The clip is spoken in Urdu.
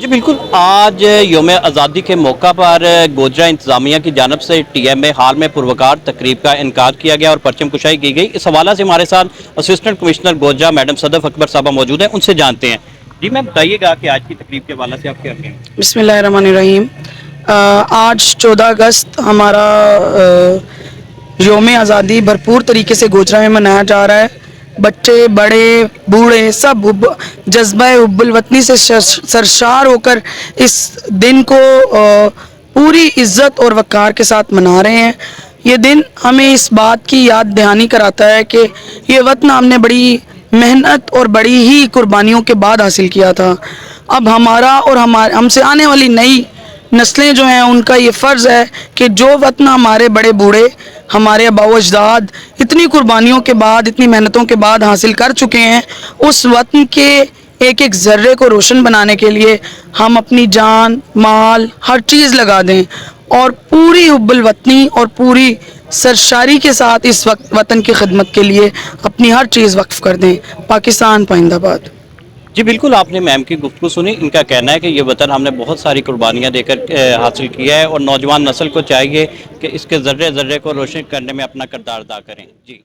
جی بالکل، آج یوم آزادی کے موقع پر گوجرا انتظامیہ کی جانب سے ٹی ایم میں حال میں پروکار تقریب کا انعقاد کیا گیا اور پرچم کشائی کی گئی۔ اس حوالے سے ہمارے ساتھ اسسٹنٹ کمشنر گوجرا میڈم صدف اکبر صاحبہ موجود ہیں، ان سے جانتے ہیں۔ جی میم بتائیے گا کہ آج کی تقریب کے حوالے سے آپ کیا کہیں گے؟ بسم اللہ الرحمن الرحیم۔ آج 14 اگست ہمارا یوم آزادی بھرپور طریقے سے گوجرا میں منایا جا رہا ہے۔ بچے بڑے بوڑھے سب جذبہ حب الوطنی سے سرشار ہو کر اس دن کو پوری عزت اور وقار کے ساتھ منا رہے ہیں۔ یہ دن ہمیں اس بات کی یاد دہانی کراتا ہے کہ یہ وطن ہم نے بڑی محنت اور بڑی ہی قربانیوں کے بعد حاصل کیا تھا۔ اب ہمارا اور ہم سے آنے والی نئی نسلیں جو ہیں ان کا یہ فرض ہے کہ جو وطن ہمارے بڑے بوڑھے ہمارے آباء و اجداد اتنی قربانیوں کے بعد اتنی محنتوں کے بعد حاصل کر چکے ہیں، اس وطن کے ایک ایک ذرے کو روشن بنانے کے لیے ہم اپنی جان مال ہر چیز لگا دیں اور پوری حب الوطنی اور پوری سرشاری کے ساتھ اس وطن کی خدمت کے لیے اپنی ہر چیز وقف کر دیں۔ پاکستان پائندہ باد۔ جی بالکل، آپ نے میم کی گفتگو سنی۔ ان کا کہنا ہے کہ یہ وطن ہم نے بہت ساری قربانیاں دے کر حاصل کیا ہے اور نوجوان نسل کو چاہیے کہ اس کے ذرے ذرے کو روشن کرنے میں اپنا کردار ادا کریں۔ جی